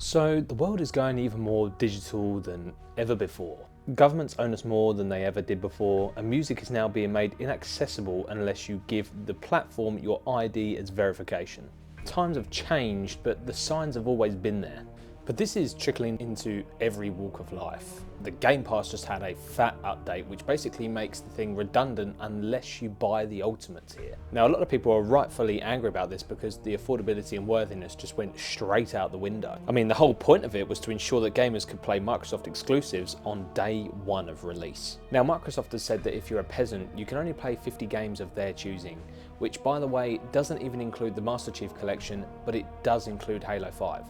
So the world is going even more digital than ever before. Governments own us more than they ever did before, and music is now being made inaccessible unless you give the platform your ID as verification. Times have changed, but the signs have always been there. But this is trickling into every walk of life. The Game Pass just had a fat update, which basically makes the thing redundant unless you buy the Ultimate tier. Now, a lot of people are rightfully angry about this because the affordability and worthiness just went straight out the window. I mean, the whole point of it was to ensure that gamers could play Microsoft exclusives on day one of release. Now, Microsoft has said that if you're a peasant, you can only play 50 games of their choosing, which, by the way, doesn't even include the Master Chief Collection, but it does include Halo 5.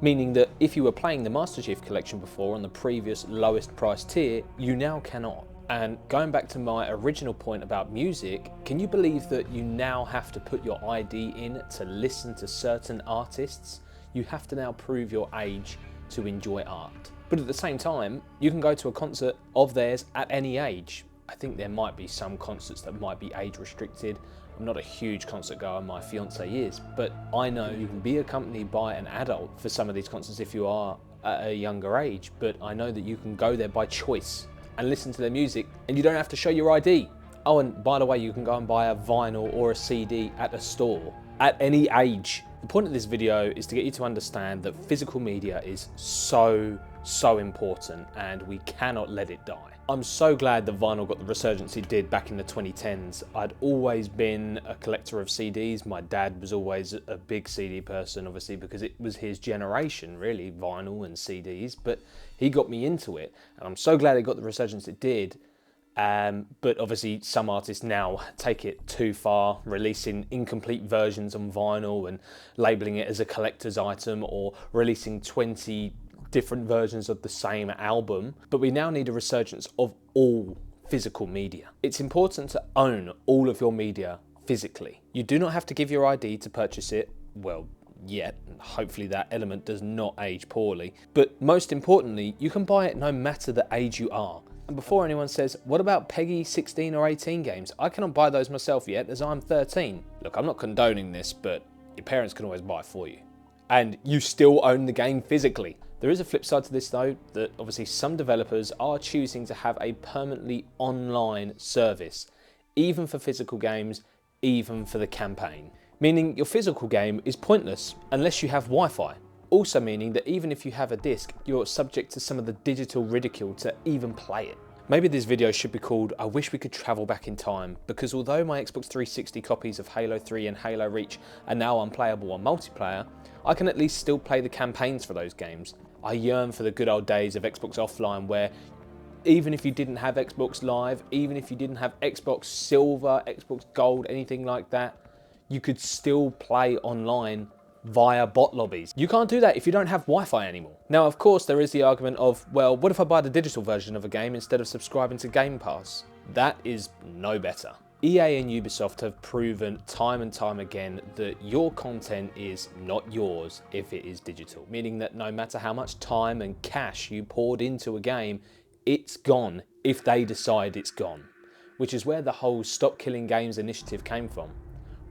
Meaning that if you were playing the Master Chief Collection before on the previous lowest price tier, you now cannot. And going back to my original point about music, can you believe that you now have to put your ID in to listen to certain artists? You have to now prove your age to enjoy art. But at the same time, you can go to a concert of theirs at any age. I think there might be some concerts that might be age restricted. I'm not a huge concert goer, my fiance is, but I know you can be accompanied by an adult for some of these concerts if you are at a younger age, but I know that you can go there by choice and listen to their music and you don't have to show your ID. Oh, and by the way, you can go and buy a vinyl or a CD at a store at any age. The point of this video is to get you to understand that physical media is so important and we cannot let it die. I'm so glad that vinyl got the resurgence it did back in the 2010s. I'd always been a collector of CDs. My dad was always a big CD person, obviously, because it was his generation, really, vinyl and CDs, but he got me into it, and I'm so glad it got the resurgence it did. But obviously some artists now take it too far, releasing incomplete versions on vinyl and labeling it as a collector's item, or releasing 20 different versions of the same album. But we now need a resurgence of all physical media. It's important to own all of your media physically. You do not have to give your ID to purchase it, well, yet. Hopefully that element does not age poorly. But most importantly, you can buy it no matter the age you are. And before anyone says, what about PEGI 16 or 18 games? I cannot buy those myself yet as I'm 13. Look, I'm not condoning this, but your parents can always buy it for you. And you still own the game physically. There is a flip side to this though, that obviously some developers are choosing to have a permanently online service, even for physical games, even for the campaign. Meaning your physical game is pointless unless you have Wi-Fi. Also meaning that even if you have a disc, you're subject to some of the digital ridicule to even play it. Maybe this video should be called I Wish We Could Travel Back in Time, because although my Xbox 360 copies of Halo 3 and Halo Reach are now unplayable on multiplayer, I can at least still play the campaigns for those games. I yearn for the good old days of Xbox Offline where even if you didn't have Xbox Live, even if you didn't have Xbox Silver, Xbox Gold, anything like that, you could still play online via bot lobbies. You can't do that if you don't have Wi-Fi anymore. Now, of course, there is the argument of, well, what if I buy the digital version of a game instead of subscribing to Game Pass? That is no better. EA and Ubisoft have proven time and time again that your content is not yours if it is digital, meaning that no matter how much time and cash you poured into a game, it's gone if they decide it's gone, which is where the whole Stop Killing Games initiative came from,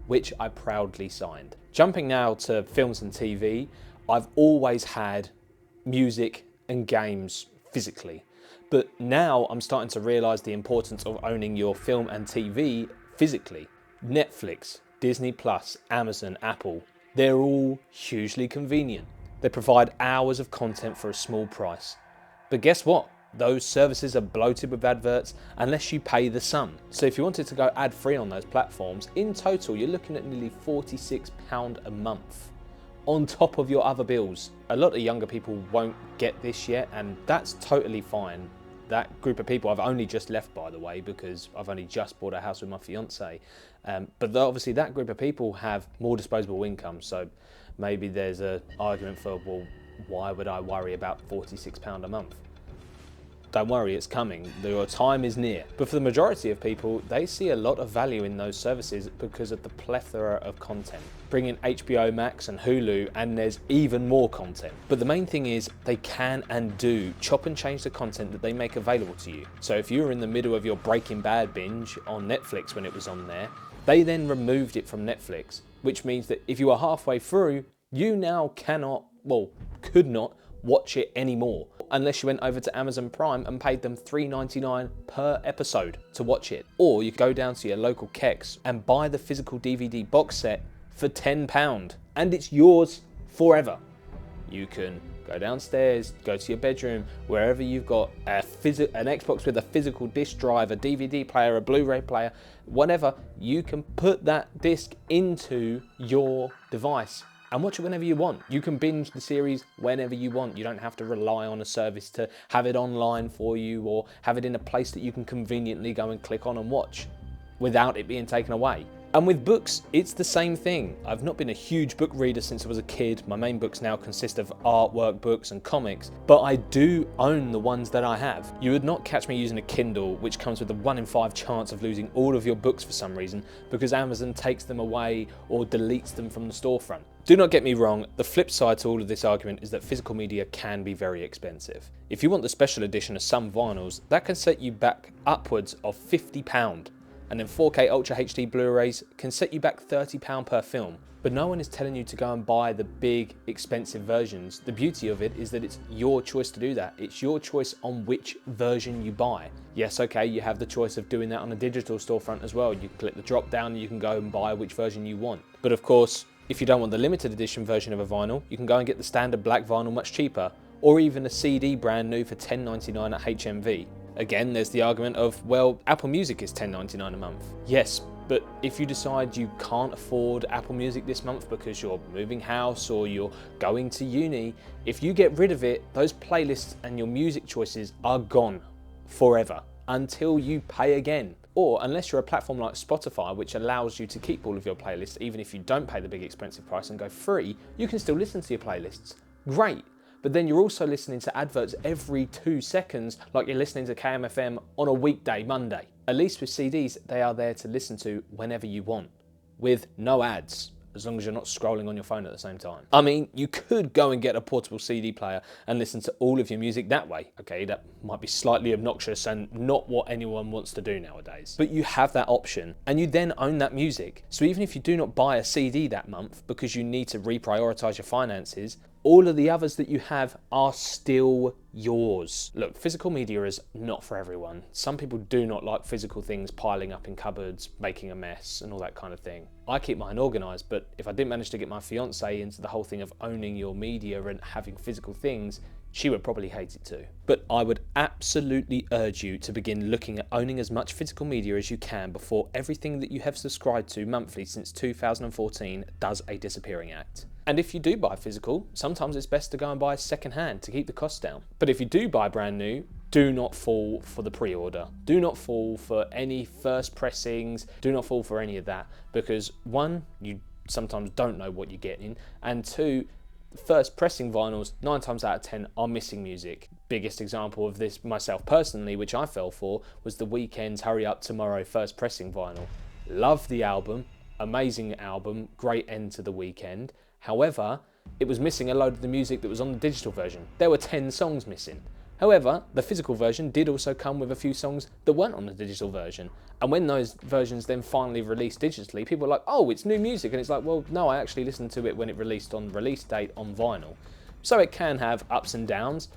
which I proudly signed. Jumping now to films and TV, I've always had music and games physically, but now I'm starting to realise the importance of owning your film and TV physically. Netflix, Disney+, Amazon, Apple, they're all hugely convenient. They provide hours of content for a small price. But guess what? Those services are bloated with adverts unless you pay the sum. So if you wanted to go ad-free on those platforms, in total you're looking at nearly £46 a month on top of your other bills. A lot of younger people won't get this yet, and that's totally fine. That group of people I've only just left, by the way, because I've only just bought a house with my fiance. But obviously that group of people have more disposable income, so maybe there's an argument for, well, why would I worry about £46 a month? Don't worry, it's coming. Your time is near. But for the majority of people, they see a lot of value in those services because of the plethora of content. Bring in HBO Max and Hulu, and there's even more content. But the main thing is they can and do chop and change the content that they make available to you. So if you were in the middle of your Breaking Bad binge on Netflix when it was on there, they then removed it from Netflix, which means that if you are halfway through, you now cannot well, could not watch it anymore unless you went over to Amazon Prime and paid them $3.99 per episode to watch it. Or you go down to your local Kex and buy the physical DVD box set for £10 and it's yours forever. You can go downstairs, go to your bedroom, wherever you've got an Xbox with a physical disc drive, a DVD player, a Blu-ray player, whatever, you can put that disc into your device and watch it whenever you want. You can binge the series whenever you want. You don't have to rely on a service to have it online for you or have it in a place that you can conveniently go and click on and watch without it being taken away. And with books, it's the same thing. I've not been a huge book reader since I was a kid. My main books now consist of artwork books and comics, but I do own the ones that I have. You would not catch me using a Kindle, which comes with a 1 in 5 chance of losing all of your books for some reason because Amazon takes them away or deletes them from the storefront. Do not get me wrong, the flip side to all of this argument is that physical media can be very expensive. If you want the special edition of some vinyls, that can set you back upwards of £50. And then 4K Ultra HD Blu-rays can set you back £30 per film. But no one is telling you to go and buy the big, expensive versions. The beauty of it is that it's your choice to do that. It's your choice on which version you buy. Yes, okay, you have the choice of doing that on a digital storefront as well. You can click the drop down and you can go and buy which version you want. But of course, if you don't want the limited edition version of a vinyl, you can go and get the standard black vinyl much cheaper, or even a CD brand new for $10.99 at HMV. Again, there's the argument of, well, Apple Music is $10.99 a month. Yes, but if you decide you can't afford Apple Music this month because you're moving house or you're going to uni, if you get rid of it, those playlists and your music choices are gone forever until you pay again. Or unless you're a platform like Spotify, which allows you to keep all of your playlists, even if you don't pay the big expensive price and go free, you can still listen to your playlists. Great. But then you're also listening to adverts every 2 seconds, like you're listening to KMFM on a weekday, Monday. At least with CDs, they are there to listen to whenever you want, with no ads, as long as you're not scrolling on your phone at the same time. I mean, you could go and get a portable CD player and listen to all of your music that way. Okay, that might be slightly obnoxious and not what anyone wants to do nowadays. But you have that option and you then own that music. So even if you do not buy a CD that month because you need to reprioritize your finances, all of the others that you have are still yours. Look, physical media is not for everyone. Some people do not like physical things piling up in cupboards, making a mess and all that kind of thing. I keep mine organised, but if I didn't manage to get my fiance into the whole thing of owning your media and having physical things, she would probably hate it too. But I would absolutely urge you to begin looking at owning as much physical media as you can before everything that you have subscribed to monthly since 2014 does a disappearing act. And if you do buy physical, sometimes it's best to go and buy second hand to keep the costs down. But if you do buy brand new, do not fall for the pre-order. Do not fall for any first pressings. Do not fall for any of that because one, you sometimes don't know what you're getting, and two, first pressing vinyls 9 times out of 10 are missing music. Biggest example of this myself personally, which I fell for, was The Weeknd's Hurry Up Tomorrow first pressing vinyl. Love the album, amazing album, great end to the weekend. However, it was missing a load of the music that was on the digital version. There were 10 songs missing. However, the physical version did also come with a few songs that weren't on the digital version. And when those versions then finally released digitally, people were like, oh, it's new music. And it's like, well, no, I actually listened to it when it released on release date on vinyl. So it can have ups and downs,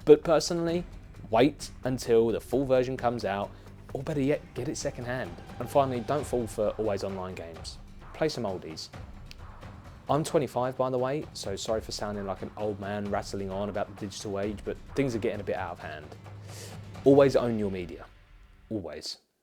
but personally, wait until the full version comes out, or better yet, get it secondhand. And finally, don't fall for always online games. Play some oldies. I'm 25, by the way, so sorry for sounding like an old man rattling on about the digital age, but things are getting a bit out of hand. Always own your media. Always.